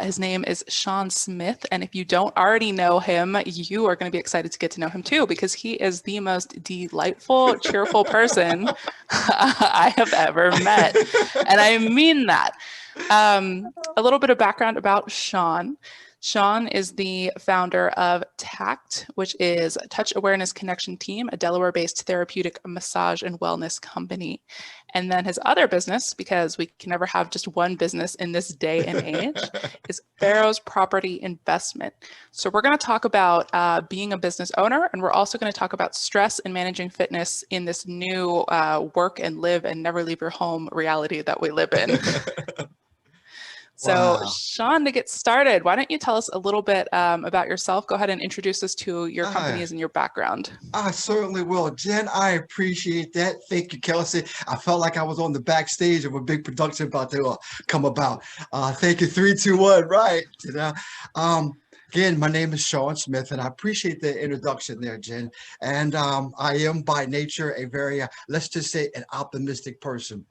His name is Shawn Smith. And if you don't already know him, you are going to be excited to get to know him too, because he is the most delightful, cheerful person I have ever met. And I mean that. A little bit of background about Shawn. Shawn is the founder of TACT, which is Touch Awareness Connection Team, a Delaware-based therapeutic massage and wellness company. And then his other business, because we can never have just one business in this day and age, is Pharaoh's Property Investment. So we're going to talk about being a business owner, and we're also going to talk about stress and managing fitness in this new work and live and never leave your home reality that we live in. So, Wow. Shawn, to get started, why don't you tell us a little bit about yourself? Go ahead and introduce us to your I, companies and your background. I certainly will. Jen, I appreciate that. Thank you, Kelsey. I felt like I was on the backstage of a big production about to come about. Thank you, 3, 2, 1, right. Um, again, my name is Shawn Smith, and I appreciate the introduction there, Jen. And I am by nature a very, let's just say, an optimistic person.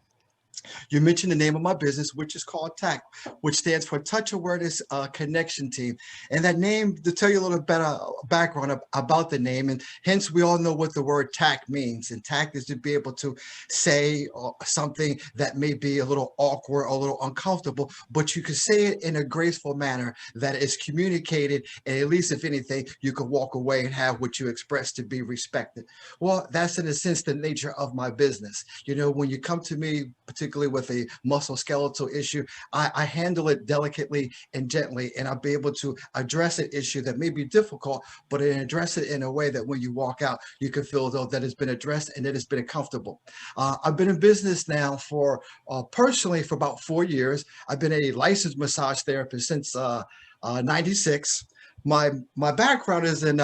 You mentioned the name of my business, which is called TAC, which stands for Touch Awareness Connection Team. And that name, to tell you a little better background about the name, and hence we all know what the word TAC means. And TAC is to be able to say something that may be a little awkward or a little uncomfortable, but you can say it in a graceful manner that is communicated. And at least, if anything, you can walk away and have what you express to be respected. Well, that's in a sense the nature of my business. You know, when you come to me, particularly with a musculoskeletal issue, I handle it delicately and gently, and I'll be able to address an issue that may be difficult, but address it in a way that when you walk out, you can feel though that it's been addressed and that it's been comfortable. I've been in business now for personally for about 4 years. I've been a licensed massage therapist since '96. My background is in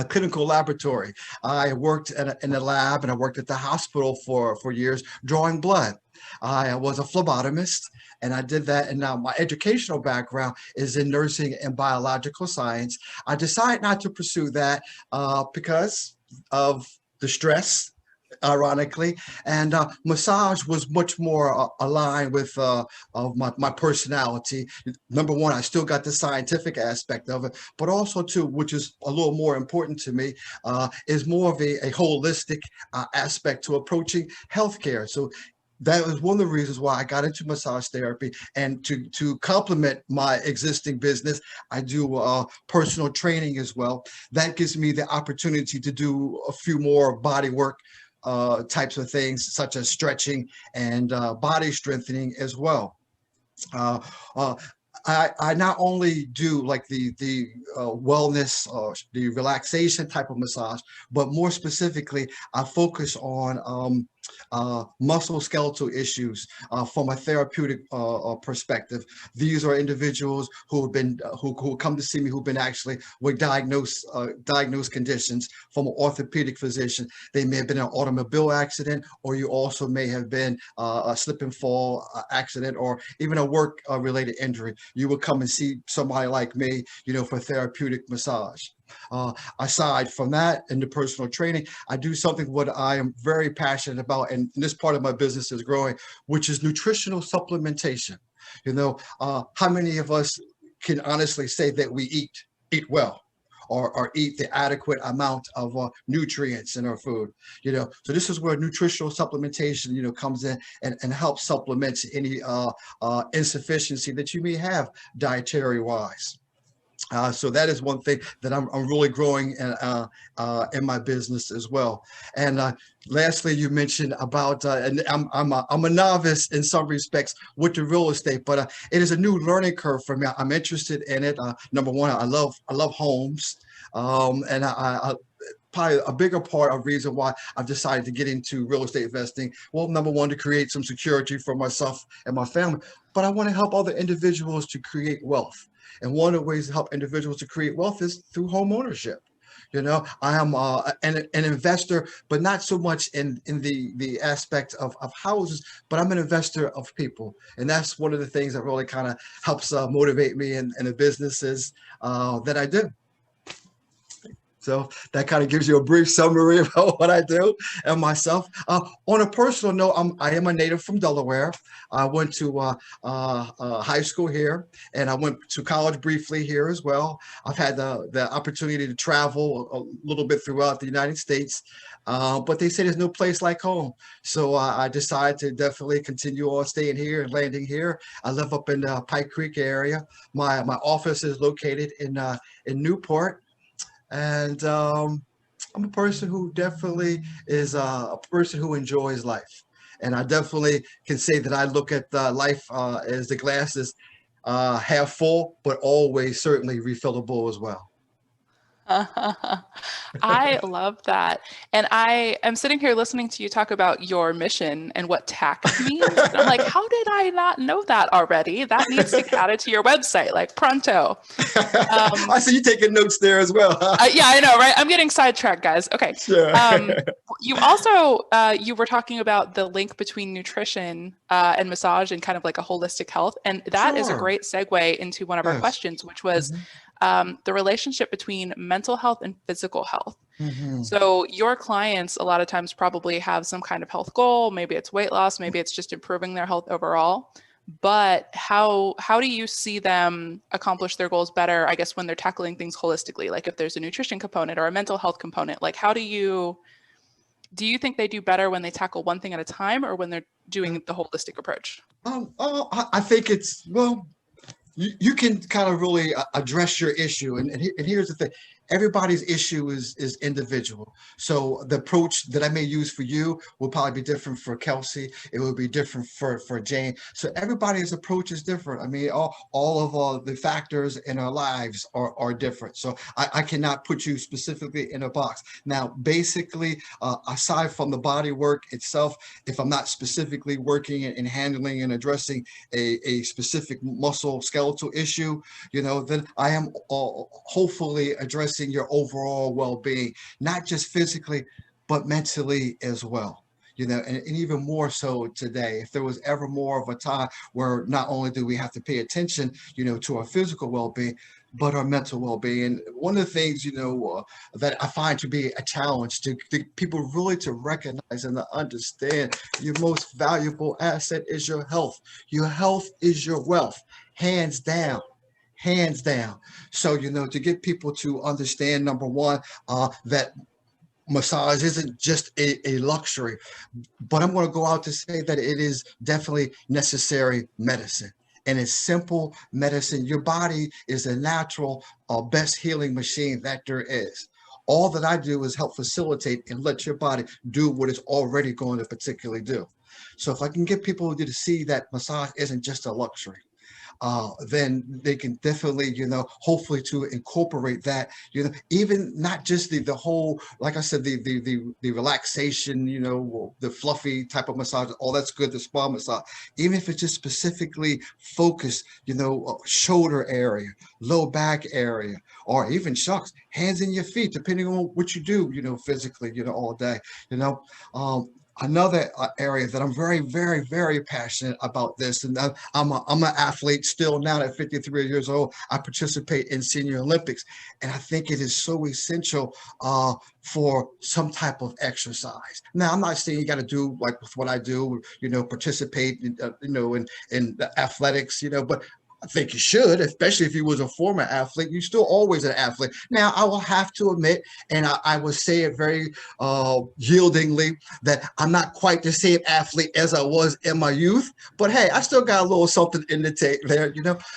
clinical laboratory. I worked in a lab and I worked at the hospital for years drawing blood. I was a phlebotomist and I did that. And now my educational background is in nursing and biological science. I decided not to pursue that because of the stress, ironically, and massage was much more aligned with of my personality. Number one, I still got the scientific aspect of it, but also too, which is a little more important to me, is more of a holistic aspect to approaching healthcare. So that was one of the reasons why I got into massage therapy. And to complement my existing business, I do personal training as well. That gives me the opportunity to do a few more body work types of things, such as stretching and body strengthening as well. Uh, uh, I not only do like the wellness or the relaxation type of massage, but more specifically, I focus on musculoskeletal issues from a therapeutic perspective. These are individuals who have been who come to see me who've been actually with diagnosed conditions from an orthopedic physician. They may have been in an automobile accident, or you also may have been a slip and fall accident, or even a work related injury. You would come and see somebody like me, you know, for therapeutic massage. Aside from that, in the personal training, I do something what I am very passionate about, and this part of my business is growing, which is nutritional supplementation. You know, how many of us can honestly say that we eat well? Or eat the adequate amount of nutrients in our food, you know. So this is where nutritional supplementation, you know, comes in and helps supplement any insufficiency that you may have dietary wise. So that is one thing that I'm really growing in my business as well. And lastly, you mentioned about, and I'm a novice in some respects with the real estate, but it is a new learning curve for me. I'm interested in it. Number one, I love homes, and probably a bigger part of reason why I've decided to get into real estate investing. Well, number one, to create some security for myself and my family, but I want to help other individuals to create wealth. And one of the ways to help individuals to create wealth is through home ownership. You know, I am an investor, but not so much in the aspect of houses, but I'm an investor of people. And that's one of the things that really kind of helps motivate me in the businesses that I do. So that kind of gives you a brief summary about what I do and myself. On a personal note, I am a native from Delaware. I went to high school here, and I went to college briefly here as well. I've had the opportunity to travel a little bit throughout the United States, but they say there's no place like home. So I decided to definitely continue on staying here and landing here. I live up in the Pike Creek area. My office is located in Newport. And I'm a person who definitely is a person who enjoys life. And I definitely can say that I look at life as the glass is half full, but always certainly refillable as well. I love that. And I am sitting here listening to you talk about your mission and what tact means. And I'm like, how did I not know that already? That needs to get added to your website, like pronto. I see you taking notes there as well. Huh? Yeah, I know, right? I'm getting sidetracked, guys. Okay. Sure. You also you were talking about the link between nutrition and massage and kind of like a holistic health, and that is a Sure. great segue into one of our Yes. questions, which was Mhm. the relationship between mental health and physical health. Mhm. So your clients a lot of times probably have some kind of health goal. Maybe it's weight loss, maybe it's just improving their health overall. But how do you see them accomplish their goals better, I guess, when they're tackling things holistically? Like if there's a nutrition component or a mental health component, like how do you think they do better when they tackle one thing at a time or when they're doing the holistic approach? I think it's, well, you can kind of really address your issue. And here's the thing. Everybody's issue is individual. So the approach that I may use for you will probably be different for Kelsey. It will be different for Jane. So everybody's approach is different. I mean, all of the factors in our lives are different. So I cannot put you specifically in a box. Now, basically, aside from the body work itself, if I'm not specifically working and handling and addressing a specific muscle skeletal issue, then I am hopefully addressing your overall well-being, not just physically, but mentally as well. And even more so today, if there was ever more of a time where not only do we have to pay attention, to our physical well-being, but our mental well-being. And one of the things, that I find to be a challenge to people really to recognize and to understand your most valuable asset is your health. Your health is your wealth, hands down. Hands down. So, to get people to understand, number one, that massage isn't just a luxury, but I'm going to go out to say that it is definitely necessary medicine. And it's simple medicine. Your body is a natural, best healing machine that there is. All that I do is help facilitate and let your body do what it's already going to particularly do. So if I can get people to see that massage isn't just a luxury, then they can definitely, hopefully to incorporate that, even not just the whole, like I said, the relaxation, the fluffy type of massage, all that's good, the spa massage, even if it's just specifically focused, shoulder area, low back area, or even shucks, hands in your feet, depending on what you do, physically, all day, another area that I'm very, very, very passionate about this, and I'm an athlete still now at 53 years old. I participate in senior Olympics, and I think it is so essential for some type of exercise. Now, I'm not saying you got to do like with what I do, participate, in the athletics, but I think you should, especially if you was a former athlete. You're still always an athlete. Now, I will have to admit, and I will say it very yieldingly, that I'm not quite the same athlete as I was in my youth. But hey, I still got a little something in the tank there,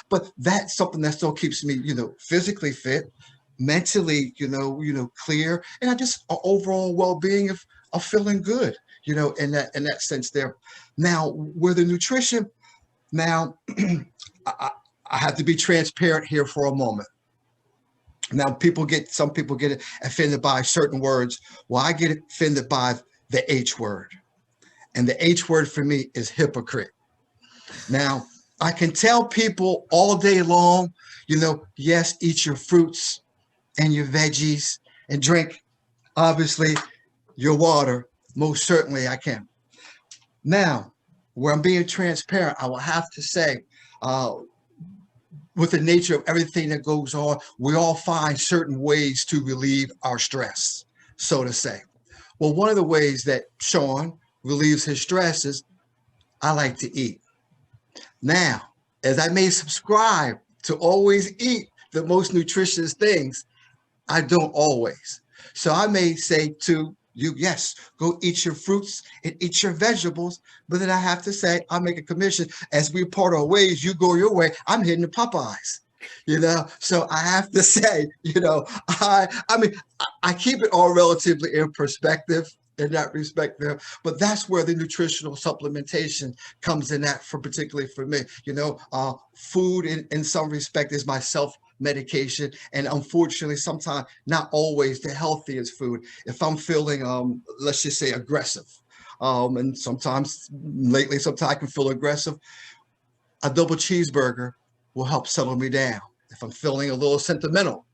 But that's something that still keeps me, physically fit, mentally, clear, and I just overall well-being of feeling good, in that sense there. Now, with the nutrition, now. I have to be transparent here for a moment. Now, some people get offended by certain words. Well, I get offended by the H word. And the H word for me is hypocrite. Now, I can tell people all day long, yes, eat your fruits and your veggies and drink, obviously, your water. Most certainly I can. Now, where I'm being transparent, I will have to say, with the nature of everything that goes on, we all find certain ways to relieve our stress, so to say. Well, one of the ways that Shawn relieves his stress is I like to eat. Now, as I may subscribe to always eat the most nutritious things, I don't always. So I may say to you, yes, go eat your fruits and eat your vegetables. But then I have to say, I'll make a commission. As we part our ways, you go your way, I'm heading to Popeyes. So I have to say, I keep it all relatively in perspective in that respect there, but that's where the nutritional supplementation comes in that for particularly for me. Food in some respect is my self-medication, and unfortunately sometimes not always the healthiest food. If I'm feeling let's just say aggressive, and sometimes I can feel aggressive, a double cheeseburger will help settle me down. If I'm feeling a little sentimental,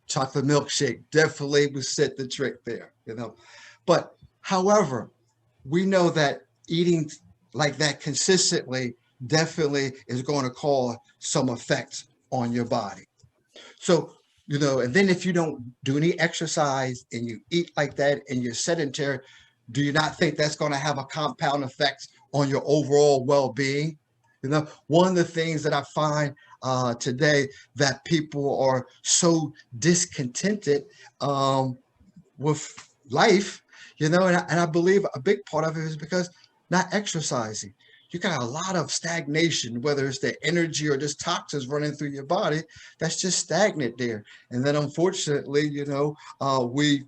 chocolate milkshake definitely would set the trick there. But however, we know that eating like that consistently definitely is going to cause some effect on your body. So, and then if you don't do any exercise and you eat like that and you're sedentary, do you not think that's going to have a compound effect on your overall well-being? One of the things that I find today that people are so discontented with life, and I believe a big part of it is because not exercising. You got a lot of stagnation, whether it's the energy or just toxins running through your body that's just stagnant there. And then unfortunately, we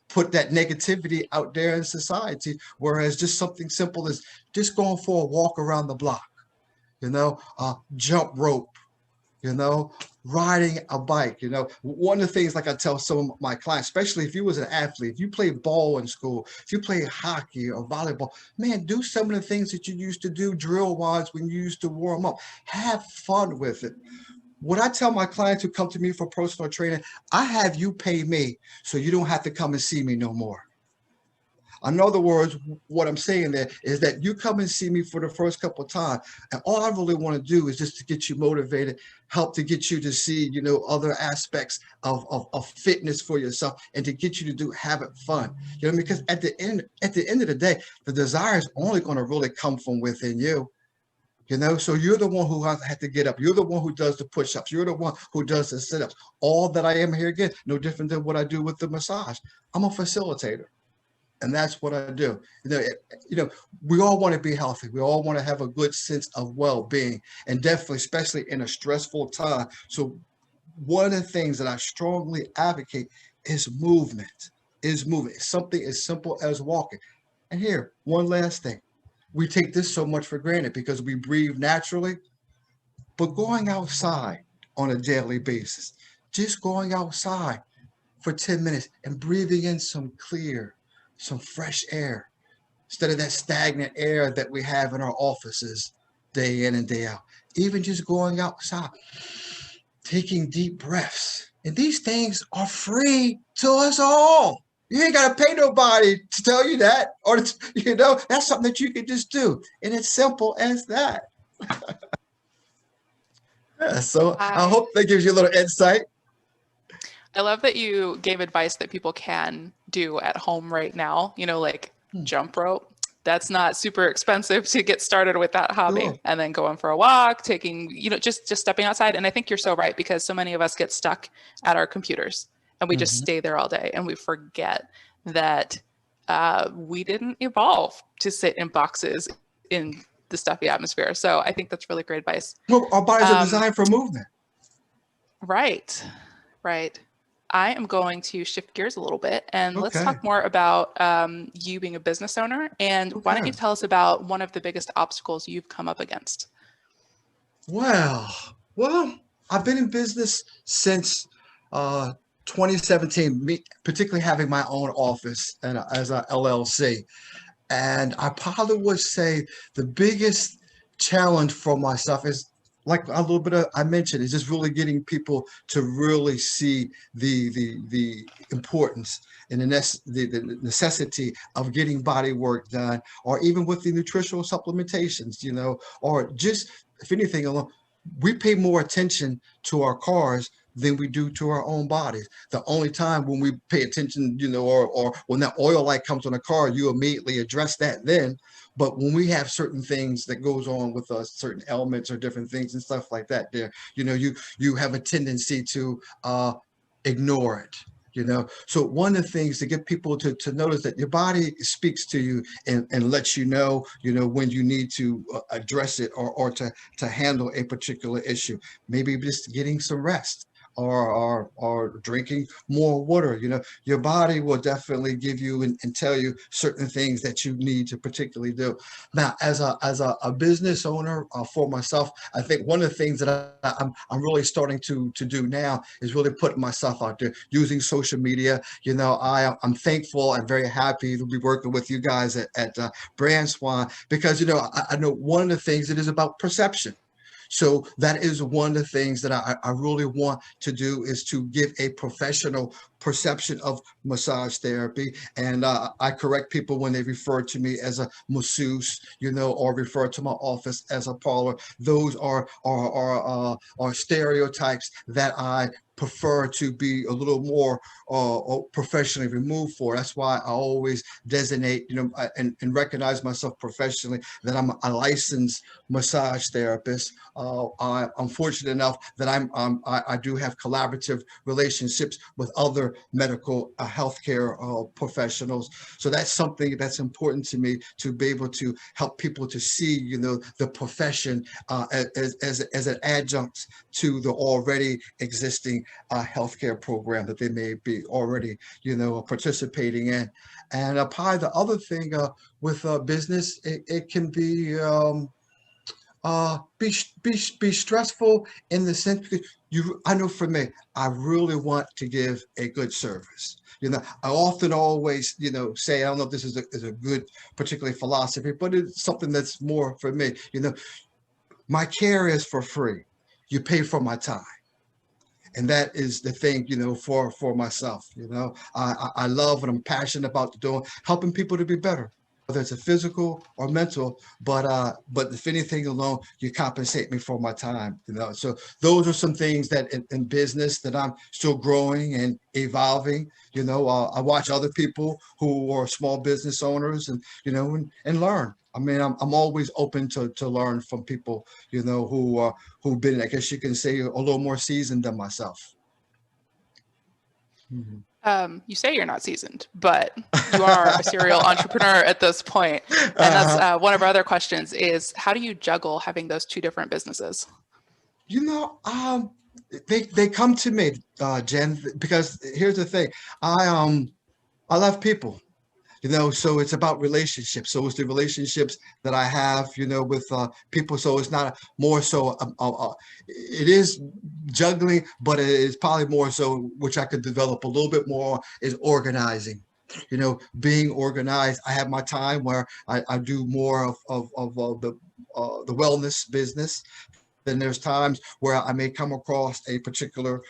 put that negativity out there in society, whereas just something simple as just going for a walk around the block, jump rope, riding a bike. One of the things, like I tell some of my clients, especially if you was an athlete, if you played ball in school, if you played hockey or volleyball, man, do some of the things that you used to do drill wise when you used to warm up. Have fun with it. What I tell my clients who come to me for personal training, I have you pay me so you don't have to come and see me no more. In other words, what I'm saying there is that you come and see me for the first couple of times, and all I really want to do is just to get you motivated, help to get you to see, other aspects of fitness for yourself, and to get you to have it fun. Because at the end of the day, the desire is only going to really come from within you. So you're the one who has to get up. You're the one who does the push-ups. You're the one who does the sit-ups. All that I am here again, no different than what I do with the massage. I'm a facilitator. And that's what I do. We all want to be healthy. We all want to have a good sense of well-being, and definitely, especially in a stressful time. So one of the things that I strongly advocate is movement. It's something as simple as walking. And here, one last thing. We take this so much for granted because we breathe naturally, but going outside on a daily basis, just going outside for 10 minutes and breathing in some fresh air instead of that stagnant air that we have in our offices day in and day out. Even just going outside, taking deep breaths. And these things are free to us all. You ain't got to pay nobody to tell you that, or that's something that you can just do. And it's simple as that. So I hope that gives you a little insight. I love that you gave advice that people can do at home right now, like jump rope. That's not super expensive to get started with that hobby. Sure. And then going for a walk, taking, just stepping outside. And I think you're so right, because so many of us get stuck at our computers and we just stay there all day, and we forget that we didn't evolve to sit in boxes in the stuffy atmosphere. So I think that's really great advice. Well, our bodies are designed for movement. Right. I am going to shift gears a little bit, and let's talk more about you being a business owner. And why don't you tell us about one of the biggest obstacles you've come up against? Well, I've been in business since 2017, particularly having my own office and as a LLC. And I probably would say the biggest challenge for myself is, like a little bit I mentioned, is just really getting people to really see the importance and the necessity of getting body work done, or even with the nutritional supplementations, or just, if anything, we pay more attention to our cars than we do to our own bodies. The only time when we pay attention, or when that oil light comes on a car, you immediately address that then. But when we have certain things that goes on with us, certain elements or different things and stuff like that, there, you have a tendency to ignore it. So one of the things to get people to notice that your body speaks to you and lets when you need to address it, or to handle a particular issue. Maybe just getting some rest, or drinking more water. Your body will definitely give you and tell you certain things that you need to particularly do. Now, as a business owner, for myself, I think one of the things that I'm really starting to do now is really putting myself out there using social media. I'm thankful and very happy to be working with you guys at Brand Swan, because I know one of the things, it is about perception. So that is one of the things that I really want to do, is to give a professional perception of massage therapy. And I correct people when they refer to me as a masseuse, or refer to my office as a parlor. Those are stereotypes that I prefer to be a little more professionally removed for. That's why I always designate, and recognize myself professionally, that I'm a licensed massage therapist. I'm fortunate enough that I do have collaborative relationships with other medical healthcare professionals. So that's something that's important to me, to be able to help people to see, the profession as an adjunct to the already existing healthcare program that they may be already, participating in. And probably the other thing with business, it can be be stressful in the sense, because I know for me, I really want to give a good service. I often always, say, I don't know if this is a good particularly philosophy, but it's something that's more for me. My care is for free. You pay for my time. And that is the thing, for myself. I love and I'm passionate about doing, helping people to be better, whether it's a physical or mental. But if anything alone, you compensate me for my time. So those are some things that in business that I'm still growing and evolving. I watch other people who are small business owners, and and learn. I mean, I'm always open to learn from people, who've been, I guess you can say, a little more seasoned than myself. You say you're not seasoned, but you are a serial entrepreneur at this point. And that's one of our other questions is, how do you juggle having those two different businesses? They come to me, Jen, because here's the thing. I love people. So it's about relationships. So it's the relationships that I have, with people. So it's not more so, it is juggling, but it is probably more so, which I could develop a little bit more, is organizing. Being organized. I have my time where I do more of the wellness business. Then there's times where I may come across a particular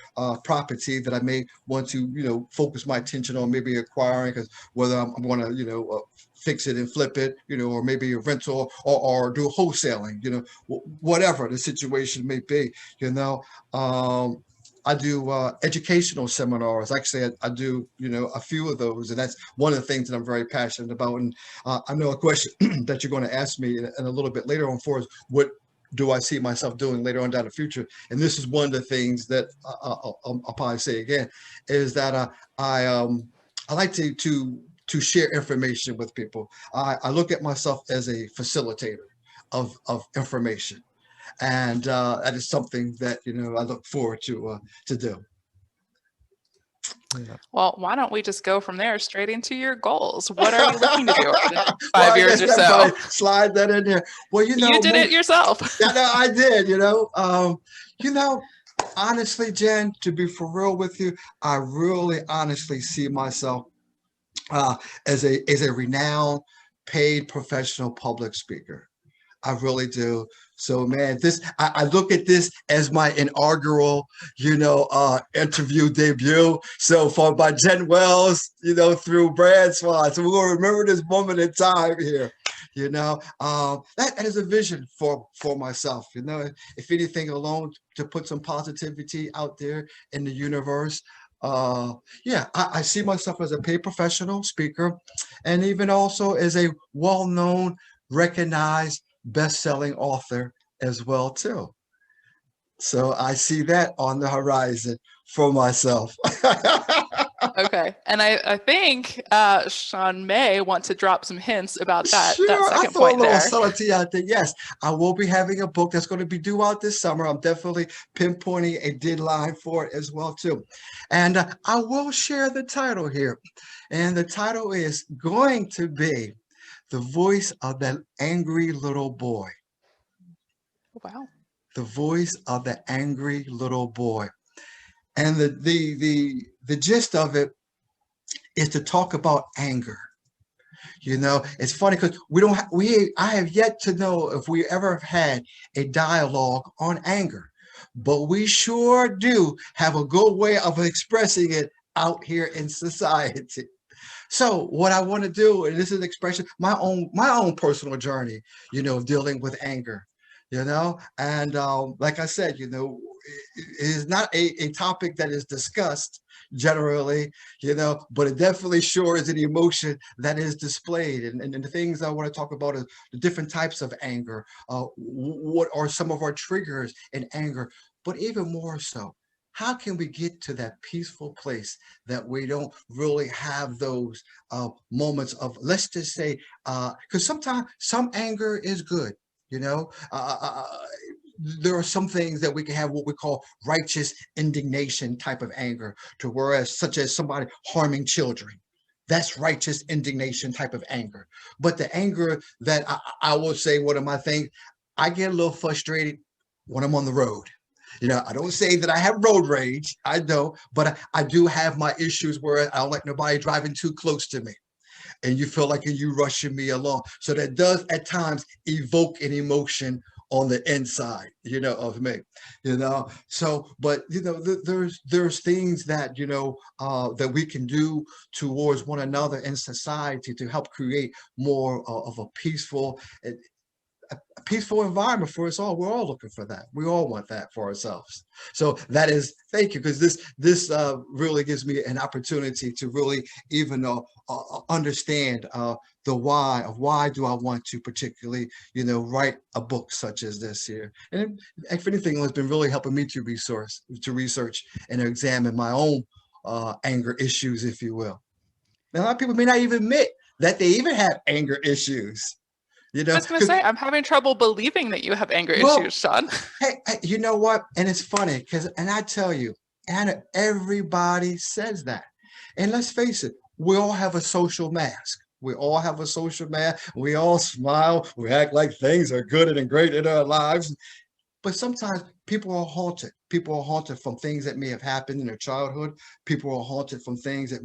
property that I may want to, focus my attention on, maybe acquiring, because whether I'm going to, fix it and flip it, or maybe a rental, or do wholesaling, whatever the situation may be. I do educational seminars. Actually, I do, a few of those, and that's one of the things that I'm very passionate about. And I know a question that you're going to ask me in a little bit later on for is, what do I see myself doing later on down the future? And this is one of the things that I'll probably say again, is that I like to share information with people. I look at myself as a facilitator of information, and that is something that I look forward to do. Yeah. Well, why don't we just go from there straight into your goals? What are you looking to do over the next 5 Well, years or so? Slide that in there. Well, you did it yourself. Yeah, no, I did. Honestly, Jen, to be for real with you, I really honestly see myself as a renowned, paid professional public speaker. I really do. So, man, I look at this as my inaugural, interview debut. So by Jen Wells, through Brand Swan. So we're gonna remember this moment in time here. That is a vision for myself, if anything alone, to put some positivity out there in the universe. Yeah, I see myself as a paid professional speaker, and even also as a well-known, recognized, best-selling author as well too. So I see that on the horizon for myself. Okay. And I think Sean may want to drop some hints about that Sure, I second throw a point little there. subtlety out there. Yes, I will be having a book that's going to be due out this summer. I'm definitely pinpointing a deadline for it as well too. And I will share the title here. And the title is going to be The Voice of That Angry Little Boy. Wow. The Voice of the Angry Little Boy. And the gist of it is to talk about anger. It's funny because I have yet to know if we ever have had a dialogue on anger, but we sure do have a good way of expressing it out here in society. So what I want to do, and this is an expression, my own personal journey, dealing with anger, and like I said, it is not a topic that is discussed generally, but it definitely sure is an emotion that is displayed. And the things I want to talk about are the different types of anger, what are some of our triggers in anger, but even more so, how can we get to that peaceful place that we don't really have those moments of, let's just say, because sometimes some anger is good, you know. There are some things that we can have what we call righteous indignation type of anger, to whereas such as somebody harming children. That's righteous indignation type of anger. But the anger that I will say, one of my things, I get a little frustrated when I'm on the road. I don't say that I have road rage. I don't, but I do have my issues where I don't like nobody driving too close to me. And you feel like you rushing me along. So that does at times evoke an emotion on the inside, of me, So, but there's things that that we can do towards one another in society to help create more of a peaceful environment for us all. We're all looking for that. We all want that for ourselves. So that is, thank you, because this really gives me an opportunity to really even understand the why of why do I want to particularly, write a book such as this here. And if anything, it's been really helping me to research and examine my own anger issues, if you will. Now, a lot of people may not even admit that they even have anger issues. I was going to say, I'm having trouble believing that you have anger issues, Well, Sean. hey, you know what? And it's funny and I tell you, and everybody says that. And let's face it, we all have a social mask. We all have a social mask. We all smile. We act like things are good and great in our lives. But sometimes people are haunted. People are haunted from things that may have happened in their childhood. People are haunted from things that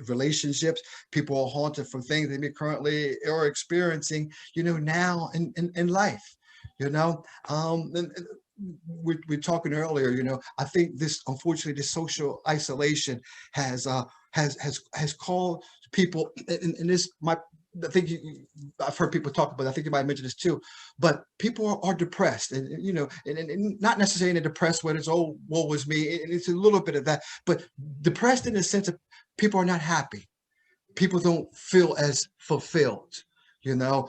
relationships. People are haunted from things they may currently are experiencing, now in life, and we're talking earlier, I think this, unfortunately, this social isolation has called people, and this might, I think I've heard people talk about it. I think you might mention this too, but people are depressed, and not necessarily in a depressed way. It's, oh, woe was me. And it's a little bit of that, but depressed in the sense of people are not happy. People don't feel as fulfilled, you know.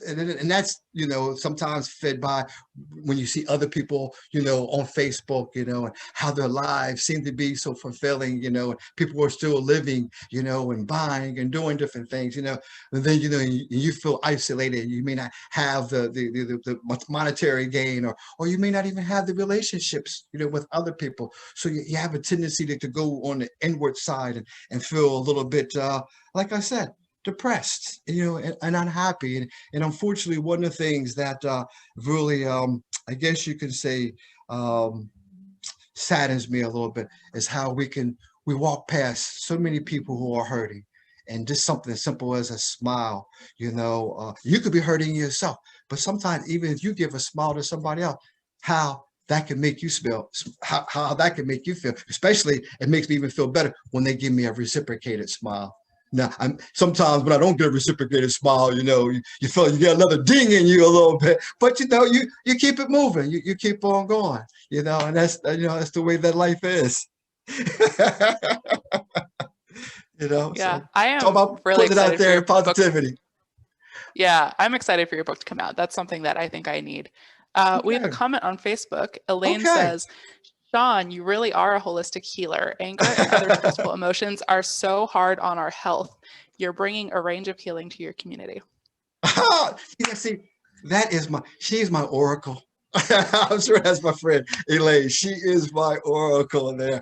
And that's sometimes fed by when you see other people on Facebook, and how their lives seem to be so fulfilling, and people are still living, and buying and doing different things, and then you feel isolated. You may not have the monetary gain, or you may not even have the relationships with other people, so you have a tendency to go on the inward side and feel a little bit like I said, depressed, and unhappy. And unfortunately, one of the things that really, I guess you could say, saddens me a little bit is how we walk past so many people who are hurting. And just something as simple as a smile, you could be hurting yourself. But sometimes, even if you give a smile to somebody else, how that can make you feel, how that can make you feel. Especially, it makes me even feel better when they give me a reciprocated smile. Now, sometimes when I don't get a reciprocated smile, you feel you get another ding in you a little bit, but you keep it moving, you keep on going, and that's the way that life is. Yeah, So I it's all am about really putting it out excited for there your in book. positivity. Yeah, I'm excited for your book to come out. That's something that I think I need. We have a Okay. comment on Facebook. Elaine Okay. says, Shawn, you really are a holistic healer. Anger and other stressful emotions are so hard on our health. You're bringing a range of healing to your community. See, she's my oracle. I'm sure that's my friend Elaine. She is my oracle there.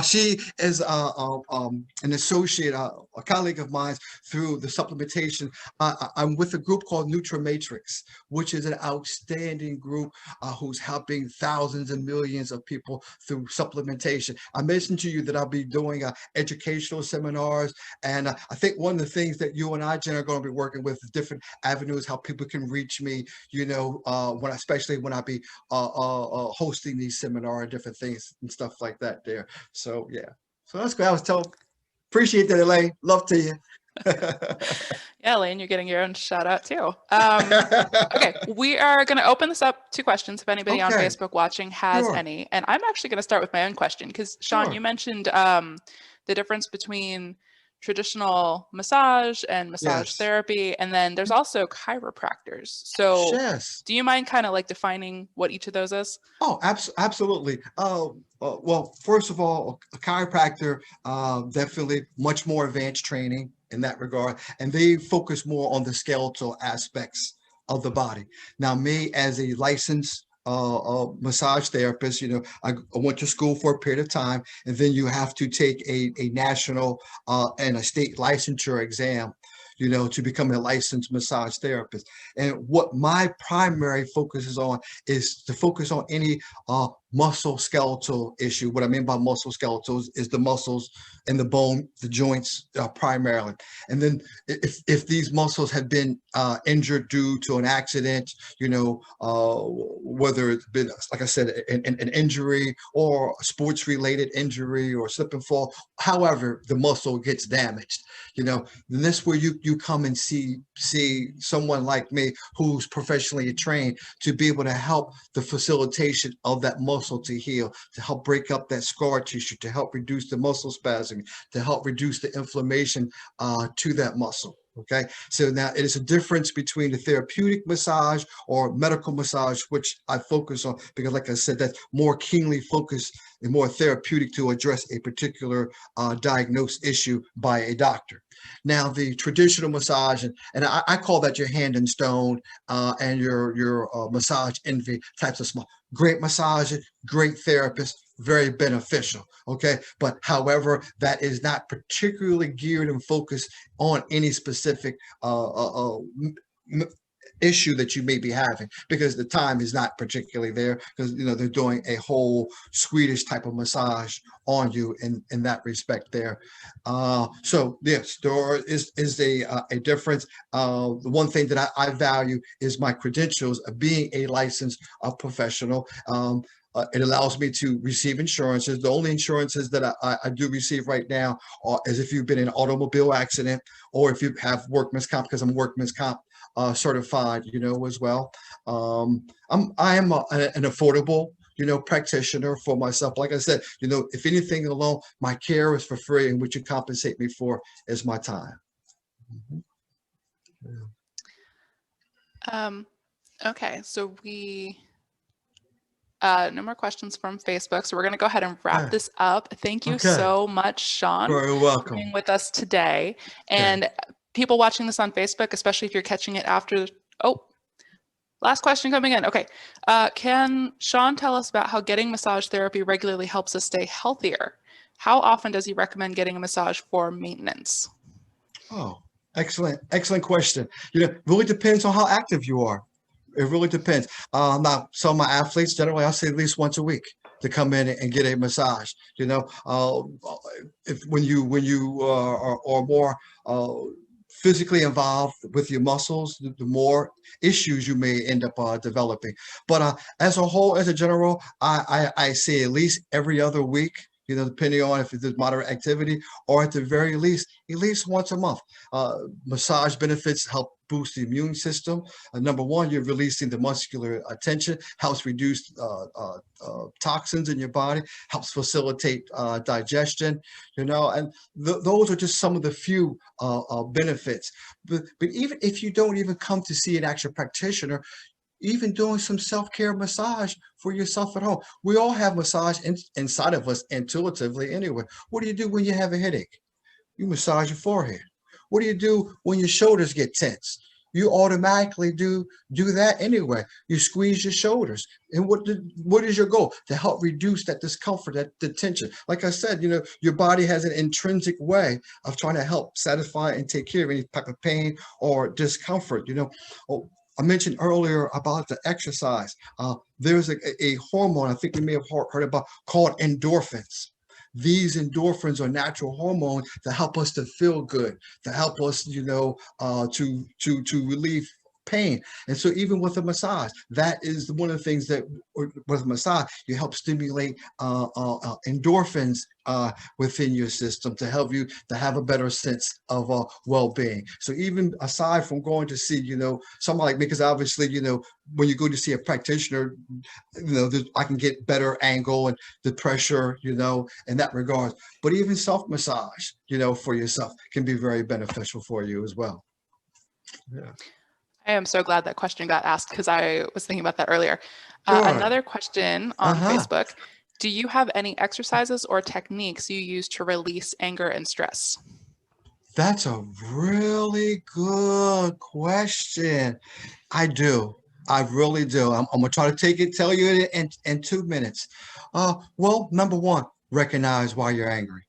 She is an associate, a colleague of mine through the supplementation. I'm with a group called Nutrimatrix, which is an outstanding group who's helping thousands and millions of people through supplementation. I mentioned to you that I'll be doing educational seminars, and I think one of the things that you and I, Jen, are going to be working with is different avenues how people can reach me, especially when I be hosting these seminars and different things and stuff like that there. So yeah, so that's good. Appreciate that, Elaine. Love to you. Yeah, Elaine, you're getting your own shout out too. Okay, we are going to open this up to questions if anybody on Okay, Facebook watching has sure, any. And I'm actually going to start with my own question because, Shawn, you sure. mentioned the difference between traditional massage and massage Yes, therapy, and then there's also chiropractors. So, yes. do you mind kind of like defining what each of those is? Oh, absolutely. Well, first of all, a chiropractor, definitely much more advanced training in that regard, and they focus more on the skeletal aspects of the body. Now, me as a licensed massage therapist, I went to school for a period of time, and then you have to take a national and a state licensure exam, to become a licensed massage therapist. And what my primary focus is on is to focus on any muscle skeletal issue. What I mean by muscle skeletal is the muscles and the bone, the joints primarily. And then if these muscles have been injured due to an accident, whether it's been, like I said, an injury or a sports related injury or slip and fall, however the muscle gets damaged, then that's where you come and see someone like me who's professionally trained to be able to help the facilitation of that muscle to heal, to help break up that scar tissue, to help reduce the muscle spasm, to help reduce the inflammation to that muscle. Okay, so now it is a difference between the therapeutic massage or medical massage, which I focus on because, like I said, that's more keenly focused and more therapeutic to address a particular diagnosed issue by a doctor. Now, the traditional massage, and I call that your hand and stone and your massage envy types of small. Great massage, great therapist, very beneficial. Okay, but however, that is not particularly geared and focused on any specific issue that you may be having because the time is not particularly there because they're doing a whole Swedish type of massage on you in that respect there. So yes, there is a difference. The one thing that I value is my credentials of being a licensed professional. It allows me to receive insurances. The only insurances that I do receive right now is if you've been in an automobile accident or if you have workman's comp, because I'm workman's comp certified, as well. I am an affordable, practitioner for myself. Like I said, if anything alone, my care is for free, and what you compensate me for is my time. Mhm. Okay, so no more questions from Facebook. So we're going to go ahead and wrap Yeah. this up. Thank you Okay. so much, Shawn, Very for being welcome. with us today. Okay. And people watching this on Facebook, especially if you're catching it after, oh, last question coming in. Okay. Can Shawn tell us about how getting massage therapy regularly helps us stay healthier? How often does he recommend getting a massage for maintenance? Oh, excellent question. Really depends on how active you are. It really depends. Now, some of my athletes, generally, I say at least once a week to come in and get a massage. If when you are more physically involved with your muscles, the more issues you may end up developing. But as a whole, as a general, I say at least every other week. depending on if there's moderate activity, or at the very least, at least once a month. Massage benefits help boost the immune system. Number one, you're releasing the muscular tension, helps reduce toxins in your body, helps facilitate digestion, and those are just some of the few benefits. But even if you don't even come to see an actual practitioner, even doing some self-care massage for yourself at home. We all have massage inside of us intuitively anyway. What do you do when you have a headache? You massage your forehead. What do you do when your shoulders get tense? You automatically do that anyway. You squeeze your shoulders. And what is your goal? To help reduce that discomfort, the tension. Like I said, your body has an intrinsic way of trying to help satisfy and take care of any type of pain or discomfort. Oh, I mentioned earlier about the exercise. There's a hormone I think you may have heard about called endorphins. These endorphins are natural hormones that help us to feel good, to help us, to relieve pain. And so even with a massage, that is one of the things that with a massage, you help stimulate endorphins within your system to help you to have a better sense of well-being. So even aside from going to see, someone like me, because obviously, when you go to see a practitioner, I can get better angle and the pressure, in that regard. But even self-massage, for yourself can be very beneficial for you as well. Yeah. I am so glad that question got asked because I was thinking about that earlier. Sure. Another question on Facebook. Do you have any exercises or techniques you use to release anger and stress? That's a really good question. I do. I really do. I'm going to try to tell you it in 2 minutes. Well, number one, recognize why you're angry.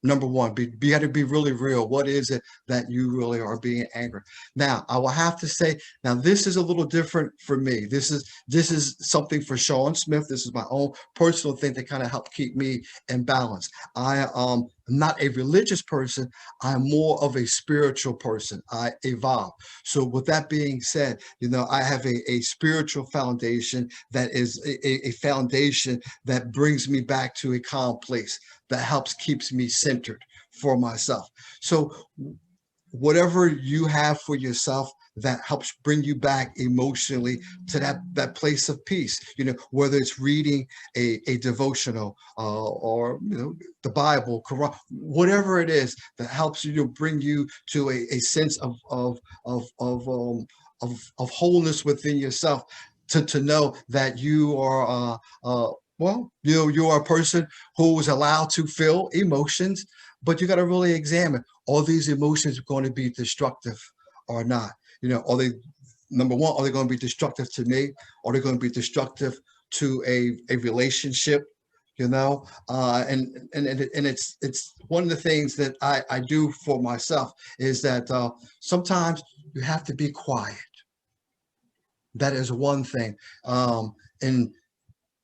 Number one, you got to be really real. What is it that you really are being angry? Now, I will have to say, now this is a little different for me. This is something for Shawn Smith. This is my own personal thing that kind of helped keep me in balance. I am not a religious person. I'm more of a spiritual person. I evolve. So with that being said, I have a spiritual foundation that is a foundation that brings me back to a calm place, that keeps me centered for myself. So whatever you have for yourself that helps bring you back emotionally to that place of peace, whether it's reading a devotional or the Bible, Quran, whatever it is that helps you to bring you to a sense of wholeness within yourself, to know that you are you are a person who is allowed to feel emotions, but you got to really examine, are these emotions going to be destructive or not? Are they, number one, are they going to be destructive to me? Are they going to be destructive to a relationship? And it's one of the things that I do for myself is that sometimes you have to be quiet. That is one thing. And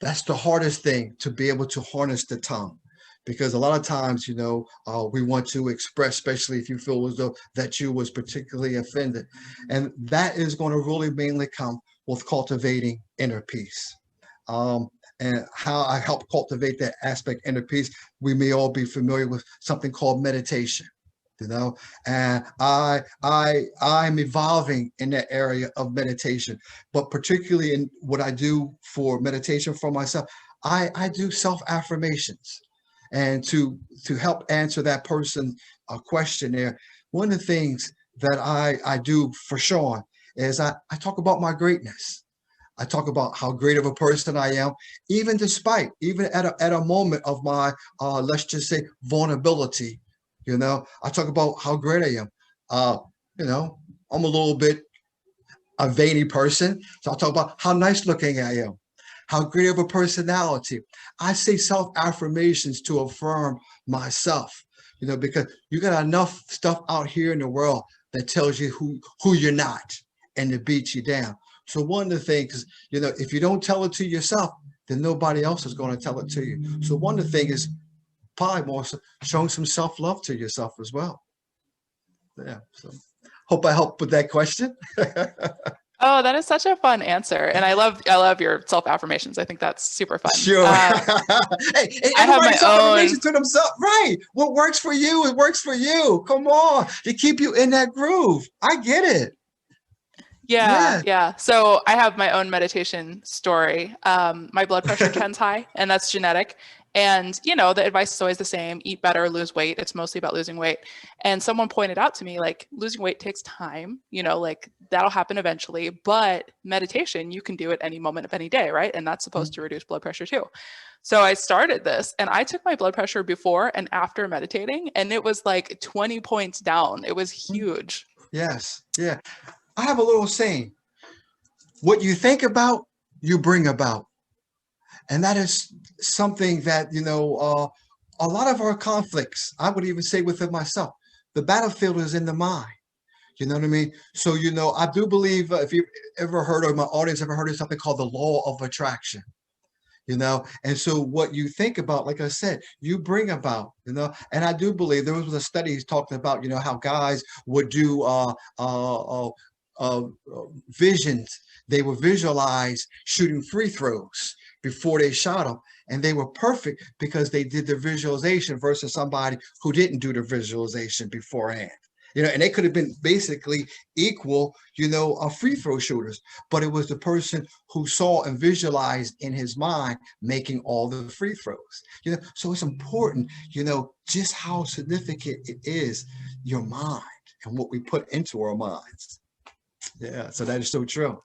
that's the hardest thing, to be able to harness the tongue, because a lot of times, we want to express, especially if you feel as though that you was particularly offended. And that is going to really mainly come with cultivating inner peace. And how I help cultivate that aspect, inner peace, we may all be familiar with something called meditation. And I'm evolving in that area of meditation, but particularly in what I do for meditation for myself, I do self-affirmations. And to help answer that person a question there, one of the things that I do for Shawn is I talk about my greatness. I talk about how great of a person I am, even at a moment of my, let's just say, vulnerability. I talk about how great I am. I'm a little bit a veiny person. So I talk about how nice looking I am, how great of a personality. I say self-affirmations to affirm myself, because you got enough stuff out here in the world that tells you who you're not and to beat you down. So one of the things, if you don't tell it to yourself, then nobody else is going to tell it to you. So one of the things is probably more showing some self-love to yourself as well. Yeah. So hope I helped with that question. Oh, that is such a fun answer. And I love your self-affirmations. I think that's super fun. Sure. Hey, I have everybody my self-affirmation own. to themselves. Right. What works for you, it works for you. Come on. To keep you in that groove. I get it. Yeah, Yeah. yeah. So I have my own meditation story. My blood pressure trends high, and that's genetic. And, the advice is always the same: eat better, lose weight. It's mostly about losing weight. And someone pointed out to me, like, losing weight takes time, like that'll happen eventually. But meditation, you can do it any moment of any day, right? And that's supposed to reduce blood pressure too. So I started this and I took my blood pressure before and after meditating, and it was like 20 points down. It was huge. Yes. Yeah. I have a little saying. What you think about, you bring about. And that is something that, a lot of our conflicts, I would even say within myself, the battlefield is in the mind. You know what I mean? So, I do believe if you ever heard, or my audience ever heard of something called the law of attraction, and so what you think about, like I said, you bring about, and I do believe there was a study talking about, how guys would do uh, visions. They would visualize shooting free throws before they shot them. And they were perfect because they did the visualization versus somebody who didn't do the visualization beforehand. And they could have been basically equal, free throw shooters, but it was the person who saw and visualized in his mind making all the free throws. So it's important, just how significant it is, your mind and what we put into our minds. Yeah, so that is so true.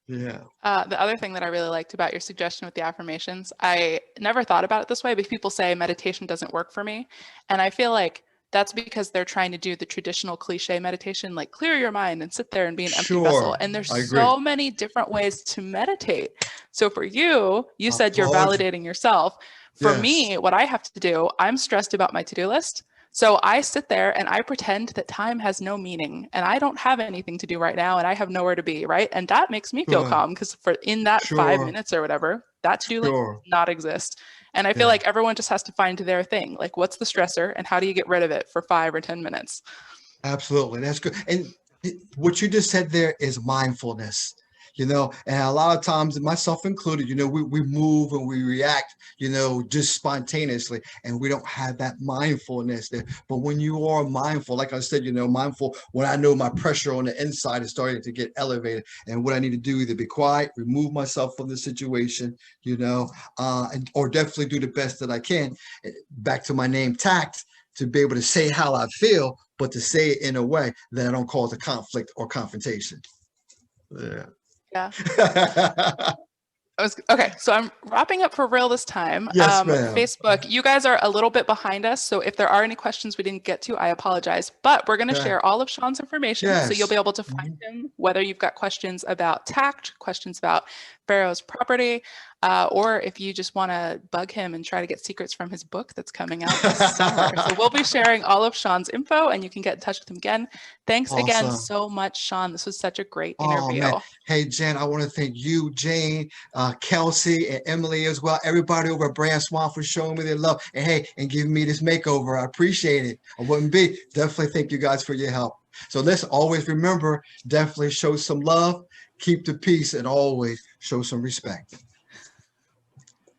Yeah. The other thing that I really liked about your suggestion with the affirmations, I never thought about it this way, but people say meditation doesn't work for me. And I feel like that's because they're trying to do the traditional cliche meditation, like clear your mind and sit there and be an empty vessel. Sure. And there's I agree. so many different ways to meditate. So for you, you I said you're applaud you. validating yourself. For Yes. me, what I have to do, I'm stressed about my to-do list. So I sit there and I pretend that time has no meaning and I don't have anything to do right now and I have nowhere to be, right? And that makes me feel Good. calm because for in that five Sure. minutes or whatever, that to-do list Sure. does not exist. And I feel Yeah. like everyone just has to find their thing. Like, what's the stressor and how do you get rid of it for 5 or 10 minutes? Absolutely. That's good. And what you just said there is mindfulness, and a lot of times, myself included, we move and we react, just spontaneously, and we don't have that mindfulness there. But when you are mindful, like I said, mindful, when I know my pressure on the inside is starting to get elevated, and what I need to do, either be quiet, remove myself from the situation, or definitely do the best that I can. Back to my name, tact, to be able to say how I feel, but to say it in a way that I don't cause a conflict or confrontation. Yeah. Yeah. Okay, so I'm wrapping up for real this time. Yes, ma'am. Facebook, you guys are a little bit behind us, so if there are any questions we didn't get to, I apologize. But we're going to Yeah. share all of Shawn's information, so you'll be Yes. able to find him, whether you've got questions about tact, questions about Pharaoh's property, or if you just want to bug him and try to get secrets from his book that's coming out this summer. So we'll be sharing all of Shawn's info, and you can get in touch with him again. Thanks again Awesome. so much, Shawn. This was such a great Oh interview. man. Hey Jen, I want to thank you, Jane, Kelsey, and Emily as well. Everybody over at Brand Swan for showing me their love and hey, and giving me this makeover. I appreciate it. I wouldn't be. Definitely thank you guys for your help. So let's always remember, definitely show some love, keep the peace, and always show some respect.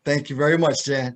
Thank you very much, Jen.